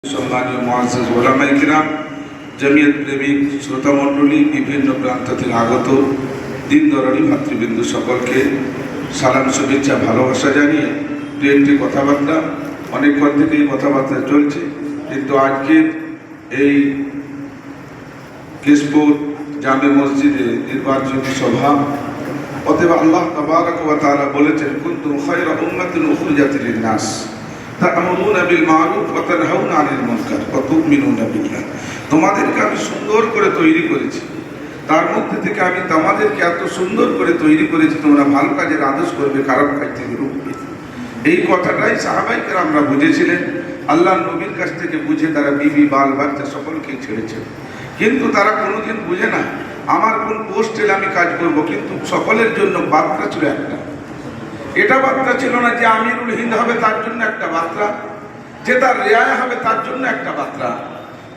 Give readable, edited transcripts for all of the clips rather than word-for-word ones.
সম্মানীয় মুআজ্জিজ ওলামায়ে কিরাম, জমিয়ত প্রেমিক শ্রোতা মণ্ডলী, বিভিন্ন প্রান্ত থেকে আগত দিন দরানি ভাতৃবৃন্দ সকলকে সালাম, শুভেচ্ছা, ভালোবাসা জানিয়ে দু একটি কথাবার্তা, অনেকক্ষণ থেকেই কথাবার্তা চলছে, কিন্তু আজকের এই কেশপুর জামে মসজিদে নির্বাচনী সভা, অতএব আল্লাহ তাবারাক ওয়া তাআলা বলেছেন, কুনতুম খায়রা উম্মাতিন উখরিজাত লিন-নাস তা'মুরুনা বিল মা'রুফ ওয়া তানহাউনা আনিল মুনকার ওয়া তু'মিনুনা বিল্লাহ। তোমাদেরকে আমি সুন্দর করে তৈরি করেছি, তার মধ্যে থেকে আমি তোমাদেরকে এত সুন্দর করে তৈরি করেছি, তোমরা ভালো কাজের আদেশ করবে, খারাপ কাজ থেকে রুখবে। এই কথাটাই সাহাবায়ে কেরামরা বুঝেছিলেন। আল্লাহর নবীর কাছ থেকে বুঝে তারা বিবি, বাল, বাচ্চা সকলকেই ছেড়েছেন, কিন্তু তারা কোনোদিন বুঝে না আমার কোন পোস্ট এলে আমি কাজ করব। কিন্তু সকলের জন্য বার্তা ছিল একটা, এটা বার্তা ছিল না যে আমিরুল হিন্দ হবে তার জন্য একটা বার্তা, যে তার রেয়ায় হবে তার জন্য একটা বার্তা,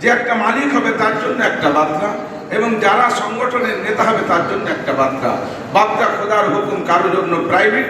যে একটা মালিক হবে তার জন্য একটা বার্তা, এবং যারা সংগঠনের নেতা হবে তার জন্য একটা বার্তা। বার্তা খোদার হুকুম কারোর জন্য প্রাইভেট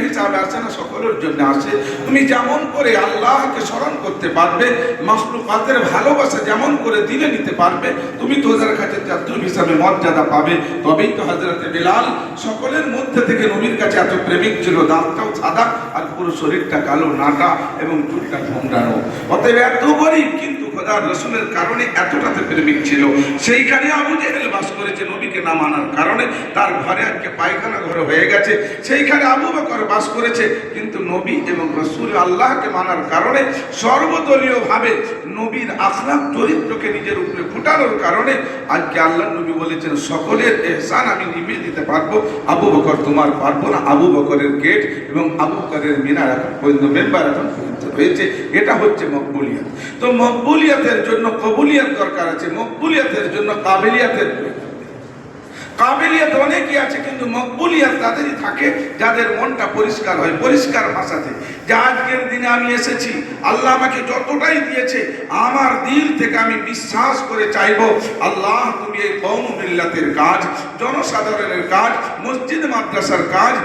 হিসাবে আসে না, সকলের জন্য আসে। তুমি যেমন করে আল্লাহকে স্মরণ করতে পারবে, মাখলুকাতের ভালোবাসা যেমন করে দিলে নিতে পারবে, তুমি তো ওদের কাছে জাতীয় হিসাবে মর্যাদা পাবে। তবেই তো হযরতে বেলাল সকলের মধ্যে থেকে নবীর কাছে এত প্রেমিক ছিল, দাঁতটাও সাদা আর পুরো শরীরটা কালো, নাটা এবং চুলটা ঘোমরানো। অতএব এত গরিব কিন্তু খোদার রাসূলের কারণে এতটাতে প্রেমিক ছিল। সেইখানে আবু জেহেল বাস করেছে নবীকে না মানার কারণে, তার ঘরে আজকে পায়খানা ঘর হয়ে গেছে। সেইখানে আবু বকর বাস করেছে, কিন্তু নবী এবং রাসূল আল্লাহকে মানার কারণে, সর্বদলীয়ভাবে নবীর আখলাক চরিত্রকে নিজের উপরে ফুটানোর কারণে আজকে আল্লাহর নবী বলেছেন, সকলের ইহসান আমি নিভিয়ে দিতে পারবো, আবু বকর তোমার পারবো না। আবু বকরের গেট এবং আবু বকরের মিনার এখন পর্যন্ত মেম্বার এখন পর্যন্ত হয়েছে। এটা হচ্ছে মকবুলিয়াত। তো মকবুলিয়াতের জন্য কবুলিয়াত দরকার আছে, মকবুলিয়াতের জন্য কাবিলিয়াতের প্রয়োজন। কাবিলিয়াত অনেকই আছে, কিন্তু মকবুলিয়াত তাদেরই থাকে যাদের মনটা পরিষ্কার হয়, পরিষ্কার ভাষাতে, যে আজকের দিনে আমি এসেছি, আল্লাহ আমাকে যতটাই দিয়েছে আমার দিল থেকে আমি বিশ্বাস করে চাইবো, আল্লাহ তুমি এই কওম মিল্লাতের কাজ, জনসাধারণের কাজ, মসজিদ মাদ্রাসার কাজ,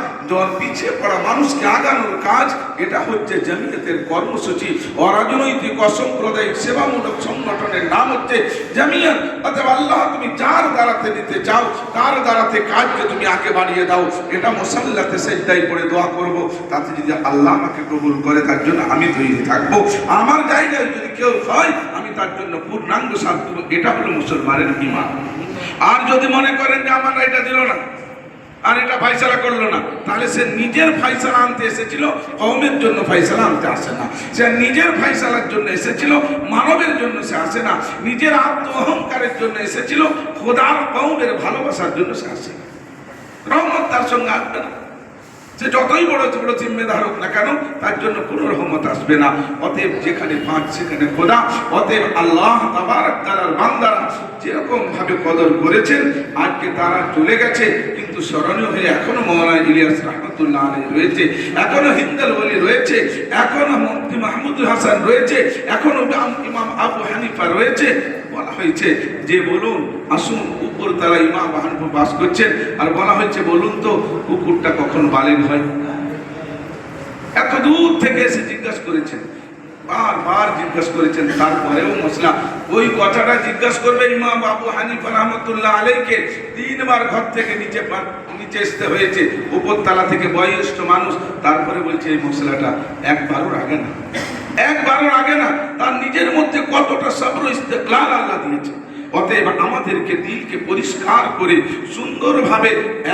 পিছিয়ে পড়া মানুষকে আগানোর কাজ, এটা হচ্ছে জামিয়াতের কর্মসূচি। অরাজনৈতিক অসাম্প্রদায়িক সেবামূলক সংগঠনের নাম হচ্ছে জামিয়াত। অতএব আল্লাহ তুমি যার দ্বারাতে নিতে চাও তার দ্বারাতে কাজকে তুমি আগে বাড়িয়ে দাও। এটা মুসাল্লাতে সেজদায় পড়ে দোয়া করব, তাতে যদি আল্লাহ আমাকে কবুল করে তার জন্য আমি তৈরি থাকবো। আমার জায়গায় যদি কেউ হয় আমি তার জন্য পূর্ণাঙ্গ সাথ দেব। এটা হলো মুসলমানের ঈমান। আর যদি মনে করেন যে আমার এটা দিল না আর এটা ফায়সালা করলো না, তাহলে সে নিজের ফায়সালা আনতে এসেছিল, কওমের জন্য ফায়সালা আনতে আসে না। সে নিজের ফায়সালার জন্য এসেছিল, মানবের জন্য সে আসে না। নিজের আত্ম অহংকারের জন্য এসেছিল, খোদার কওমের ভালোবাসার জন্য সে আসে না। রহমত তার সঙ্গে আসবে না, সে যতই বড় জিম্মেদার হোক না কেন, তার জন্য কোনো রহমত আসবে না। অতএব যেখানে পাঁচ সেখানে খোদা। অতএব আল্লাহ তাবারক তাআলার বান্দারা যেরকম ভাবে কদর করেছেন, আজকে তারা চলে গেছে, কিন্তু স্মরণীয় হয়ে এখনো মাওলানা ইলিয়াস রাহমাতুল্লাহ আলাইহি রয়েছে, এখনো হিন্দাল ওলি রয়েছে, এখনো মুফতি মাহমুদুল হাসান রয়েছে, এখনো ইমাম আবু হানিফা রয়েছে। বলা হয়েছে যে বলুন আসুন, উপর তারা ইমাম আবু হানিফা বাস করছেন, আর বলা হয়েছে বলুন তো কুকুরটা কখন বালেগ হয়। এত দূর থেকে এসে জিজ্ঞাসা করেছেন, বারবার জিজ্ঞাসা করেছেন, তারপরেও মশলা ওই কথাটা জিজ্ঞাসা করবে ইমাম আবু হানিফা রাহমাতুল্লাহ আলাইহিকে 3 বার ঘর থেকে নিচে আসতে হয়েছে, উপর তালা থেকে বয়োজ্যেষ্ঠ মানুষ। তারপরে বলছে এই মশলাটা একবারও আগে না, তার নিজের মধ্যে কতটা সবর ইস্তেকলাল আল্লাহ দিয়েছে। অতএব আমাদেরকে দিলকে পরিষ্কার করে সুন্দরভাবে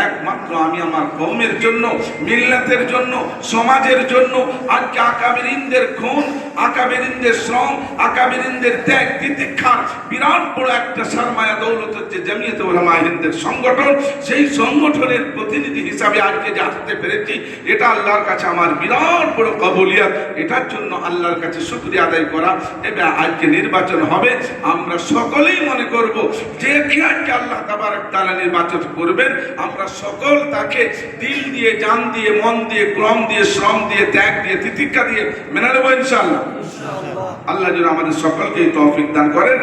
একমাত্র আমি আমার কওমের জন্য, মিল্লাতের জন্য, সমাজের জন্য, আজকে আকাবেরিনদের খুন, আকাবেরিনদের শ্রম, আকাবেরিনদের ত্যাগ তিতিক্ষার বিরাট বড় একটা সরমায়া দৌলত হচ্ছে জামিয়াত উলামায়ে হিন্দের সংগঠন। সেই সংগঠনের প্রতিনিধি হিসাবে আজকে যে আসতে পেরেছি, এটা আল্লাহর কাছে আমার বিরাট বড় কবুলিয়াত। এটার জন্য আল্লাহর কাছে শুকরিয়া আদায় করা। এবং আজকে নির্বাচন হবে, আমরা সকলেই মনে করব যে কি আজকে আল্লাহ তাবারক তাআলা নির্বাচন করবেন, আমরা সকল তাকে দিল দিয়ে, জান দিয়ে, মন দিয়ে, ক্রম দিয়ে, শ্রম দিয়ে, ত্যাগ দিয়ে, তিতিক্ষা দিয়ে মেনে নেব ইনশাআল্লাহ। আল্লাহ যেন আমাদের সকলকে তৌফিক দান করেন।